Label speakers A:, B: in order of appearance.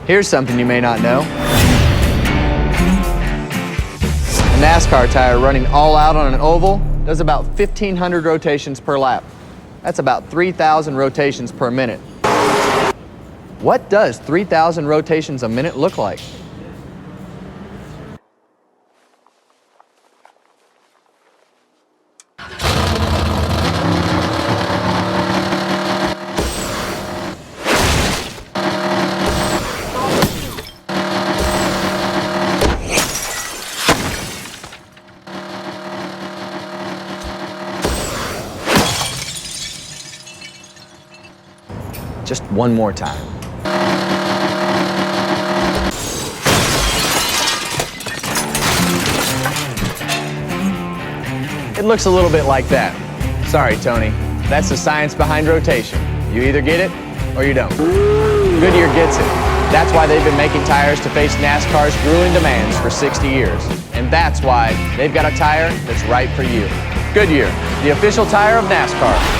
A: Here's something you may not know. A NASCAR tire running all out on an oval does about 1,500 rotations per lap. That's about 3,000 rotations per minute. What does 3,000 rotations a minute look like? Just one more time. It looks a little bit like that. Sorry, Tony. That's the science behind rotation. You either get it or you don't. Goodyear gets it. That's why they've been making tires to face NASCAR's grueling demands for 60 years. And that's why they've got a tire that's right for you. Goodyear, the official tire of NASCAR.